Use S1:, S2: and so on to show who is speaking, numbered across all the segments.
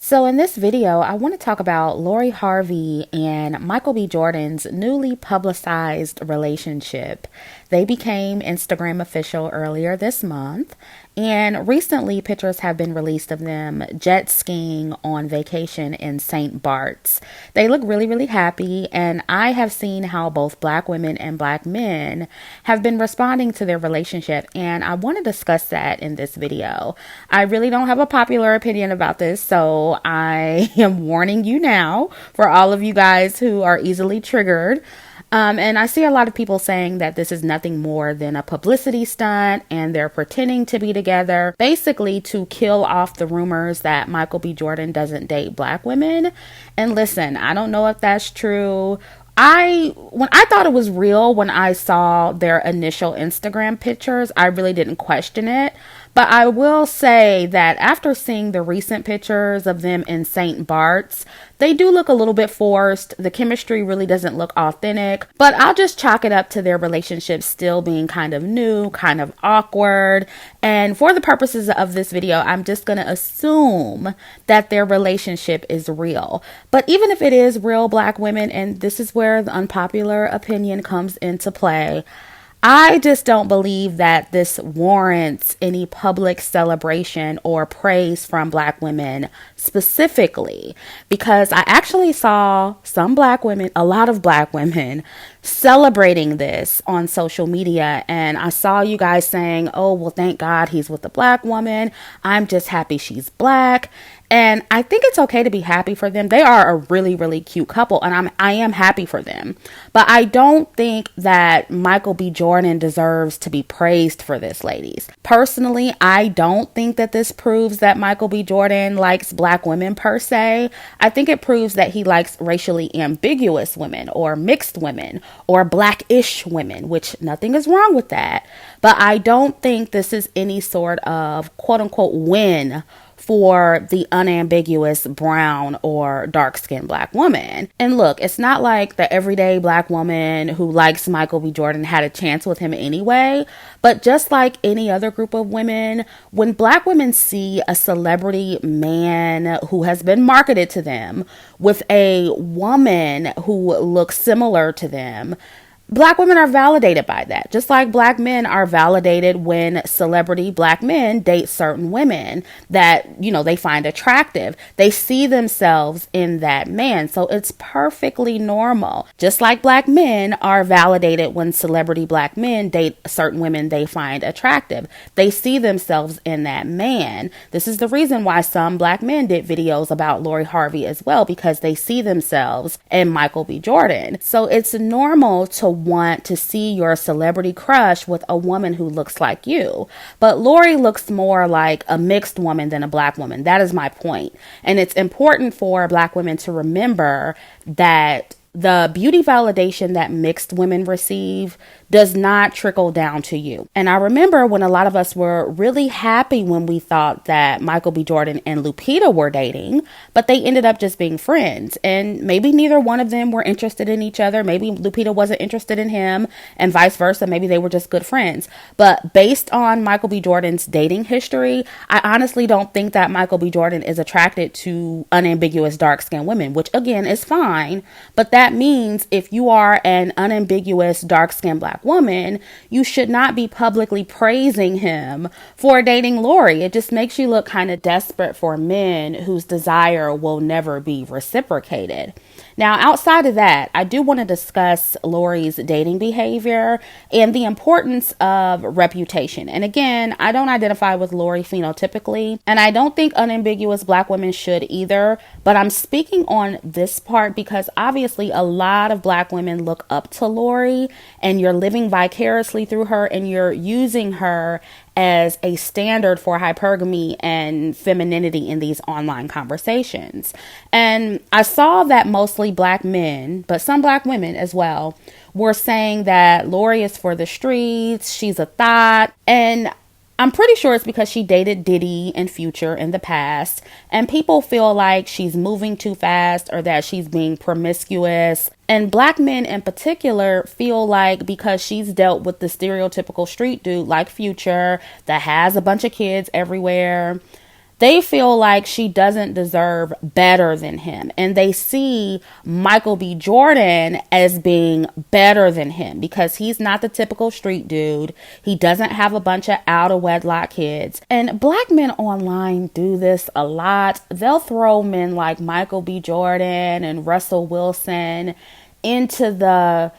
S1: So in this video, I want to talk about Lori Harvey and Michael B. Jordan's newly publicized relationship. They became Instagram official earlier this month, and recently pictures have been released of them jet skiing on vacation in St. Bart's. They look really, really happy, and I have seen how both black women and black men have been responding to their relationship, and I want to discuss that in this video. I really don't have a popular opinion about this, so I am warning you now for all of you guys who are easily triggered. And I see a lot of people saying that this is nothing more than a publicity stunt and they're pretending to be together, basically to kill off the rumors that Michael B. Jordan doesn't date black women. And listen, I don't know if that's true. When I thought it was real when I saw their initial Instagram pictures, I really didn't question it. But I will say that after seeing the recent pictures of them in St. Bart's, they do look a little bit forced. The chemistry really doesn't look authentic, but I'll just chalk it up to their relationship still being kind of new, kind of awkward. And for the purposes of this video, I'm just going to assume that their relationship is real. But even if it is real, black women, and this is where the unpopular opinion comes into play, I just don't believe that this warrants any public celebration or praise from black women specifically, because I actually saw some black women, a lot of black women, celebrating this on social media. And I saw you guys saying, oh, well, thank God he's with a black woman. I'm just happy she's black. And I think it's okay to be happy for them. They are a really, really cute couple, and I am happy for them. But I don't think that Michael B. Jordan deserves to be praised for this, ladies. Personally, I don't think that this proves that Michael B. Jordan likes black women per se. I think it proves that he likes racially ambiguous women or mixed women or blackish women, which nothing is wrong with that. But I don't think this is any sort of quote unquote win for the unambiguous brown or dark-skinned black woman. And look, it's not like the everyday black woman who likes Michael B. Jordan had a chance with him anyway. But just like any other group of women, when black women see a celebrity man who has been marketed to them with a woman who looks similar to them, black women are validated by that, just like black men are validated when celebrity black men date certain women that, they find attractive. They see themselves in that man. So it's perfectly normal. Just like black men are validated when celebrity black men date certain women they find attractive. They see themselves in that man. This is the reason why some black men did videos about Lori Harvey as well, because they see themselves in Michael B. Jordan. So it's normal to want to see your celebrity crush with a woman who looks like you. But Lori looks more like a mixed woman than a black woman. That is my point. And it's important for black women to remember that the beauty validation that mixed women receive does not trickle down to you. And I remember when a lot of us were really happy when we thought that Michael B. Jordan and Lupita were dating, but they ended up just being friends. And maybe neither one of them were interested in each other. Maybe Lupita wasn't interested in him and vice versa. Maybe they were just good friends. But based on Michael B. Jordan's dating history, I honestly don't think that Michael B. Jordan is attracted to unambiguous dark-skinned women, which again is fine. But that means if you are an unambiguous dark-skinned black woman, you should not be publicly praising him for dating Lori. It just makes you look kind of desperate for men whose desire will never be reciprocated. Now, outside of that, I do want to discuss Lori's dating behavior and the importance of reputation. And again, I don't identify with Lori phenotypically, and I don't think unambiguous black women should either. But I'm speaking on this part because obviously a lot of black women look up to Lori, and you're living vicariously through her, and you're using her as a standard for hypergamy and femininity in these online conversations. And I saw that mostly black men, but some black women as well, were saying that Lori is for the streets, she's a thought, and I'm pretty sure it's because she dated Diddy and Future in the past, and people feel like she's moving too fast or that she's being promiscuous. And black men in particular feel like because she's dealt with the stereotypical street dude like Future that has a bunch of kids everywhere, they feel like she doesn't deserve better than him. And they see Michael B. Jordan as being better than him because he's not the typical street dude. He doesn't have a bunch of out of wedlock kids. And black men online do this a lot. They'll throw men like Michael B. Jordan and Russell Wilson into the,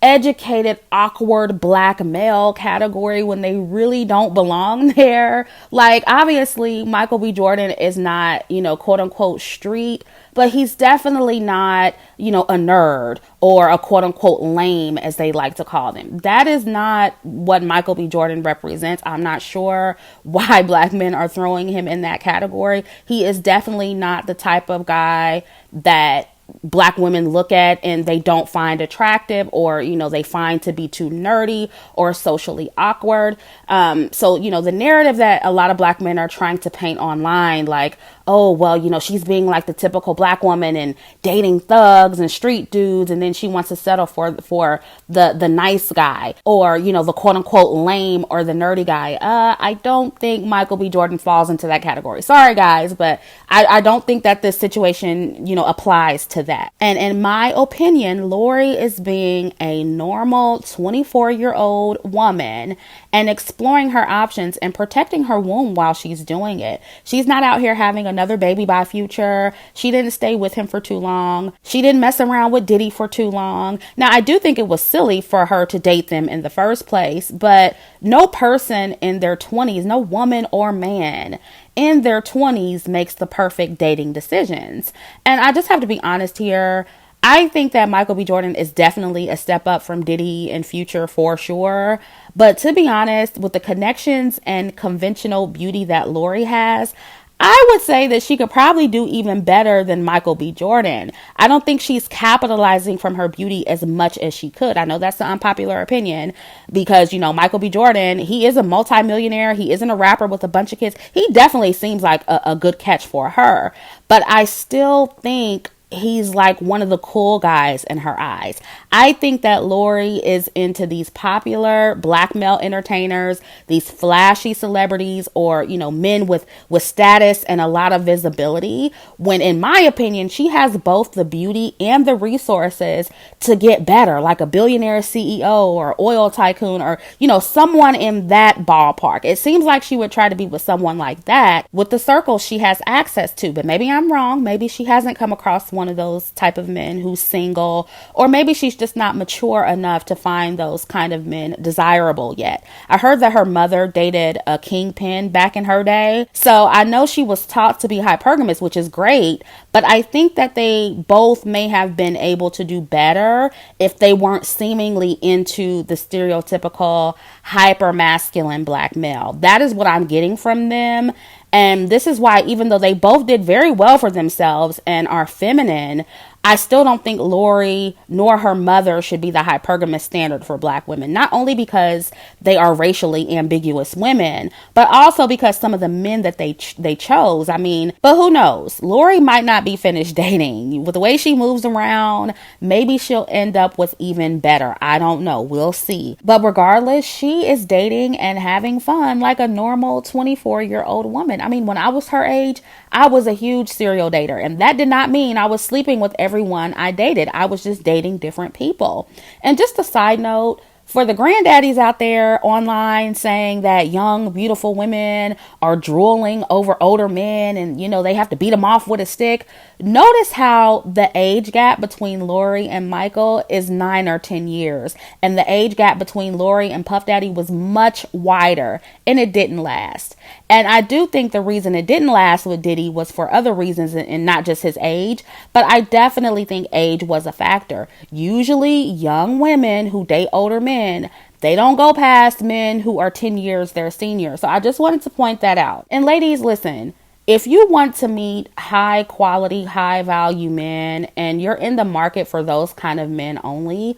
S1: educated, awkward black male category when they really don't belong there. Like, obviously, Michael B. Jordan is not, quote unquote street, but he's definitely not, a nerd or a quote unquote lame, as they like to call them. That is not what Michael B. Jordan represents. I'm not sure why black men are throwing him in that category. He is definitely not the type of guy that black women look at and they don't find attractive, or they find to be too nerdy or socially awkward. So the narrative that a lot of black men are trying to paint online, like, oh, well, she's being like the typical black woman and dating thugs and street dudes, and then she wants to settle for the nice guy, or the quote unquote lame or the nerdy guy. I don't think Michael B. Jordan falls into that category. Sorry guys, but I don't think that this situation applies to that. And in my opinion, Lori is being a normal 24-year-old woman and exploring her options and protecting her womb while she's doing it. She's not out here having another baby by Future. She didn't stay with him for too long. She didn't mess around with Diddy for too long. Now, I do think it was silly for her to date them in the first place, but no person in their 20s, no woman or man in their 20s makes the perfect dating decisions. And I just have to be honest here. I think that Michael B. Jordan is definitely a step up from Diddy and Future for sure. But to be honest, with the connections and conventional beauty that Lori has, I would say that she could probably do even better than Michael B. Jordan. I don't think she's capitalizing from her beauty as much as she could. I know that's the unpopular opinion because, Michael B. Jordan, he is a multimillionaire. He isn't a rapper with a bunch of kids. He definitely seems like a good catch for her. But I still think he's like one of the cool guys in her eyes. I think that Lori is into these popular black male entertainers, these flashy celebrities, or, men with status and a lot of visibility, when in my opinion, she has both the beauty and the resources to get better, like a billionaire CEO or oil tycoon or, someone in that ballpark. It seems like she would try to be with someone like that with the circle she has access to, but maybe I'm wrong. Maybe she hasn't come across one of those type of men who's single, or maybe she's just not mature enough to find those kind of men desirable yet. I heard that her mother dated a kingpin back in her day, so I know she was taught to be hypergamous, which is great, but I think that they both may have been able to do better if they weren't seemingly into the stereotypical hyper masculine black male. That is what I'm getting from them. And this is why, even though they both did very well for themselves and are feminine, I still don't think Lori nor her mother should be the hypergamous standard for black women. Not only because they are racially ambiguous women, but also because some of the men that they chose. I mean, but who knows? Lori might not be finished dating. With the way she moves around, maybe she'll end up with even better. I don't know. We'll see. But regardless, she is dating and having fun like a normal 24-year-old woman. I mean, when I was her age, I was a huge serial dater, and that did not mean I was sleeping with everyone I dated. I was just dating different people. And just a side note, for the granddaddies out there online saying that young, beautiful women are drooling over older men and, they have to beat them off with a stick. Notice how the age gap between Lori and Michael is 9 or 10 years. And the age gap between Lori and Puff Daddy was much wider, and it didn't last. And I do think the reason it didn't last with Diddy was for other reasons and not just his age. But I definitely think age was a factor. Usually young women who date older men, they don't go past men who are 10 years their senior. So I just wanted to point that out. And ladies, listen, if you want to meet high quality, high value men and you're in the market for those kind of men only,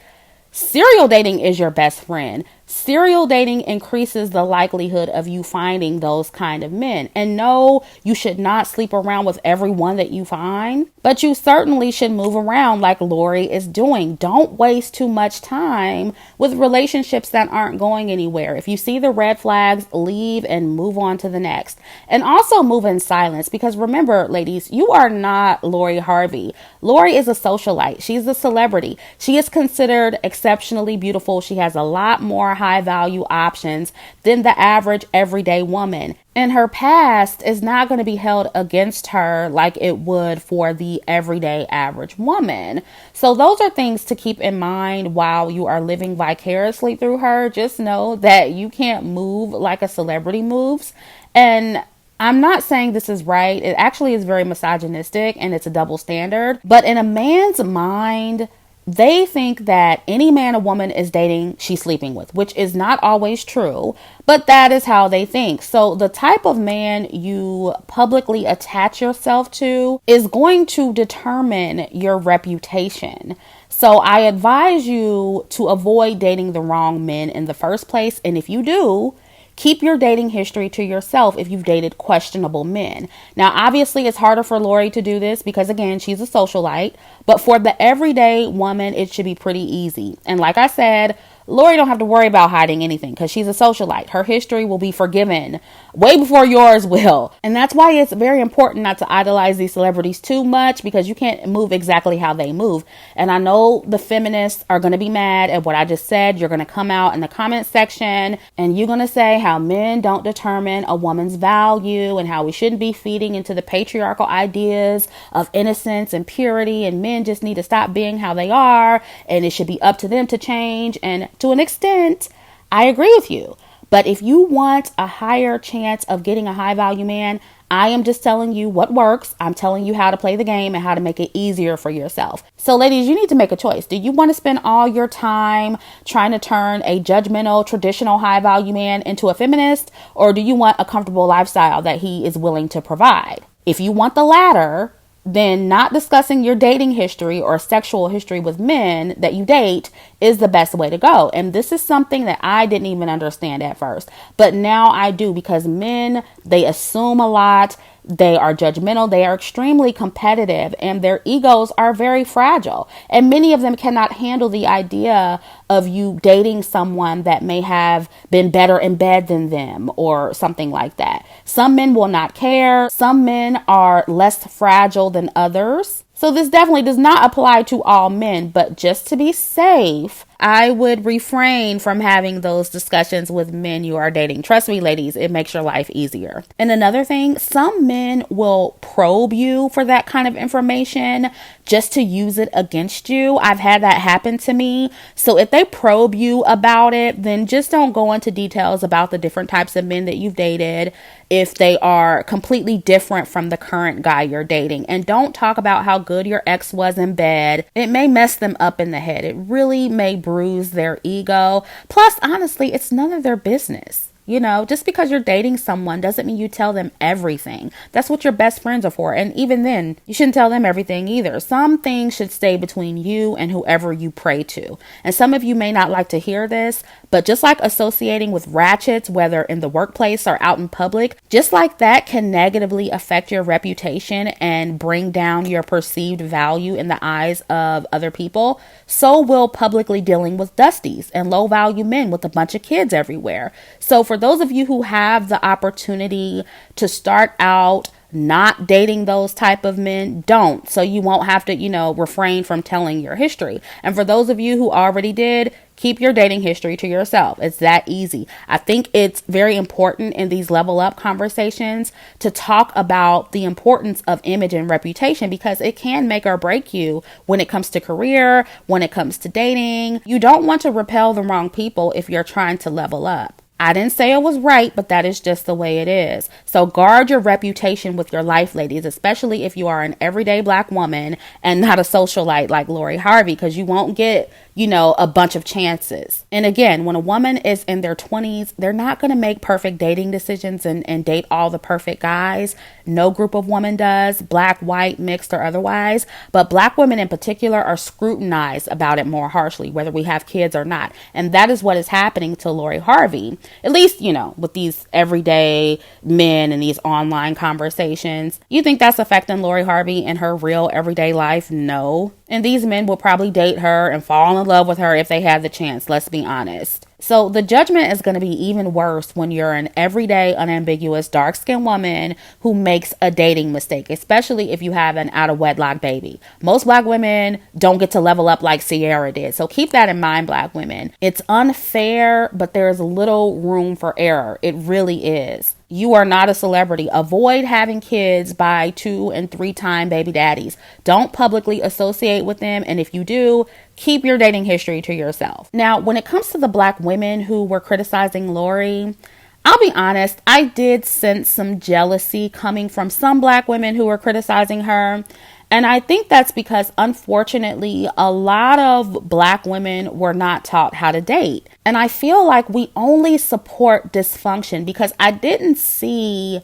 S1: serial dating is your best friend. Serial dating increases the likelihood of you finding those kind of men. And no, you should not sleep around with everyone that you find, but you certainly should move around like Lori is doing. Don't waste too much time with relationships that aren't going anywhere. If you see the red flags, leave and move on to the next. And also move in silence, because remember, ladies, you are not Lori Harvey. Lori is a socialite. She's a celebrity. She is considered exceptionally beautiful. She has a lot more high value options than the average everyday woman. And her past is not going to be held against her like it would for the everyday average woman. So those are things to keep in mind while you are living vicariously through her. Just know that you can't move like a celebrity moves. And I'm not saying this is right. It actually is very misogynistic and it's a double standard. But in a man's mind, they think that any man a woman is dating, she's sleeping with, which is not always true, but that is how they think. So the type of man you publicly attach yourself to is going to determine your reputation. So I advise you to avoid dating the wrong men in the first place. And if you do, keep your dating history to yourself if you've dated questionable men. Now, obviously, it's harder for Lori to do this because, again, she's a socialite. But for the everyday woman, it should be pretty easy. And like I said, Lori don't have to worry about hiding anything because she's a socialite. Her history will be forgiven way before yours will. And that's why it's very important not to idolize these celebrities too much, because you can't move exactly how they move. And I know the feminists are going to be mad at what I just said. You're going to come out in the comment section and you're going to say how men don't determine a woman's value and how we shouldn't be feeding into the patriarchal ideas of innocence and purity, and men just need to stop being how they are and it should be up to them to change. And to an extent, I agree with you. But if you want a higher chance of getting a high value man, I am just telling you what works. I'm telling you how to play the game and how to make it easier for yourself. So ladies, you need to make a choice. Do you want to spend all your time trying to turn a judgmental, traditional high value man into a feminist? Or do you want a comfortable lifestyle that he is willing to provide? If you want the latter, then not discussing your dating history or sexual history with men that you date is the best way to go. And this is something that I didn't even understand at first, but now I do, because men, they assume a lot. They are judgmental. They are extremely competitive, and their egos are very fragile. And many of them cannot handle the idea of you dating someone that may have been better in bed than them or something like that. Some men will not care. Some men are less fragile than others. So this definitely does not apply to all men, but just to be safe, I would refrain from having those discussions with men you are dating. Trust me, ladies, it makes your life easier. And another thing, some men will probe you for that kind of information just to use it against you. I've had that happen to me. So if they probe you about it, then just don't go into details about the different types of men that you've dated if they are completely different from the current guy you're dating. And don't talk about how good your ex was in bed. It may mess them up in the head. It really may bruise their ego. Plus, honestly, it's none of their business. You know, just because you're dating someone doesn't mean you tell them everything. That's what your best friends are for. And even then, you shouldn't tell them everything either. Some things should stay between you and whoever you pray to. And some of you may not like to hear this, but just like associating with ratchets, whether in the workplace or out in public, just like that can negatively affect your reputation and bring down your perceived value in the eyes of other people, so will publicly dealing with dusties and low value men with a bunch of kids everywhere. So for those of you who have the opportunity to start out not dating those type of men, don't. So you won't have to, refrain from telling your history. And for those of you who already did, keep your dating history to yourself. It's that easy. I think it's very important in these level up conversations to talk about the importance of image and reputation, because it can make or break you when it comes to career, when it comes to dating. You don't want to repel the wrong people if you're trying to level up. I didn't say it was right, but that is just the way it is. So guard your reputation with your life, ladies, especially if you are an everyday Black woman and not a socialite like Lori Harvey, because you won't get, a bunch of chances. And again, when a woman is in their 20s, they're not going to make perfect dating decisions and date all the perfect guys. No group of women does, black, white, mixed, or otherwise. But black women in particular are scrutinized about it more harshly, whether we have kids or not. And that is what is happening to Lori Harvey. At least, with these everyday men and these online conversations. You think that's affecting Lori Harvey in her real everyday life? No. And these men will probably date her and fall in love with her if they had the chance, let's be honest. So the judgment is going to be even worse when you're an everyday, unambiguous, dark-skinned woman who makes a dating mistake, especially if you have an out-of-wedlock baby. Most black women don't get to level up like Ciara did. So keep that in mind, black women. It's unfair, but there's little room for error. It really is. You are not a celebrity. Avoid having kids by 2- and 3-time baby daddies. Don't publicly associate with them. And if you do, keep your dating history to yourself. Now, when it comes to the black women who were criticizing Lori, I'll be honest, I did sense some jealousy coming from some black women who were criticizing her. And I think that's because, unfortunately, a lot of black women were not taught how to date. And I feel like we only support dysfunction because I didn't see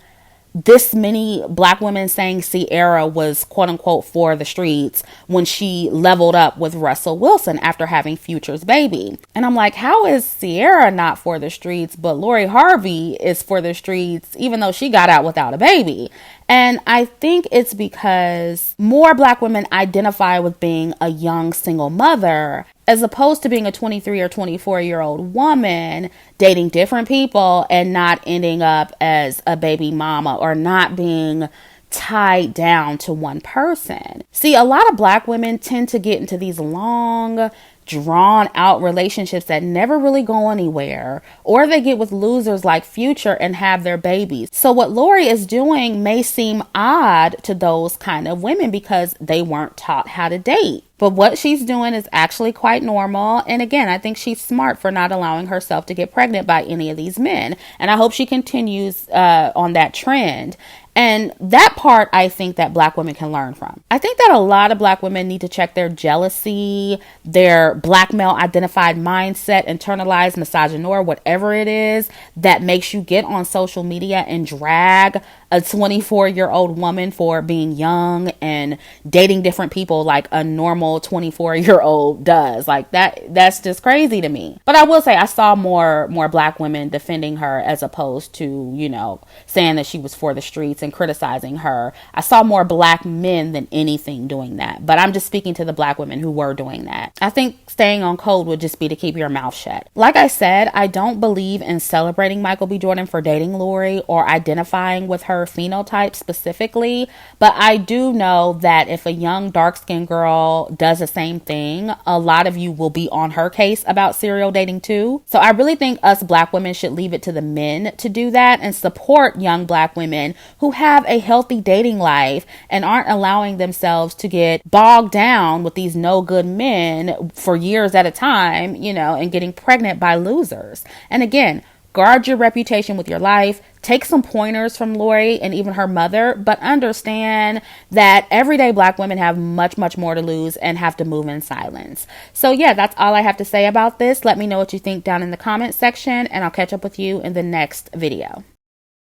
S1: this many black women saying Ciara was quote unquote for the streets when she leveled up with Russell Wilson after having Future's baby. And I'm like, how is Ciara not for the streets, but Lori Harvey is for the streets, even though she got out without a baby? And I think it's because more black women identify with being a young single mother as opposed to being a 23 or 24-year-old woman dating different people and not ending up as a baby mama or not being tied down to one person. See, a lot of black women tend to get into these long, drawn out relationships that never really go anywhere, or they get with losers like Future and have their babies. So what Lori is doing may seem odd to those kind of women because they weren't taught how to date. But what she's doing is actually quite normal. And again, I think she's smart for not allowing herself to get pregnant by any of these men. And I hope she continues on that trend. And that part, I think that black women can learn from. I think that a lot of black women need to check their jealousy, their black male identified mindset, internalized misogynoir, whatever it is that makes you get on social media and drag a 24-year-old woman for being young and dating different people like a normal 24-year-old does. Like that's just crazy to me. But I will say I saw more black women defending her as opposed to, saying that she was for the streets and criticizing her. I saw more black men than anything doing that. But I'm just speaking to the black women who were doing that. I think staying on code would just be to keep your mouth shut. Like I said, I don't believe in celebrating Michael B. Jordan for dating Lori or identifying with her phenotype specifically, but I do know that if a young dark-skinned girl does the same thing, a lot of you will be on her case about serial dating too. So I really think us black women should leave it to the men to do that and support young black women who have a healthy dating life and aren't allowing themselves to get bogged down with these no good men for years at a time, and getting pregnant by losers. And again, guard your reputation with your life. Take some pointers from Lori and even her mother, but understand that everyday black women have much, much more to lose and have to move in silence. So yeah, that's all I have to say about this. Let me know what you think down in the comment section, and I'll catch up with you in the next video.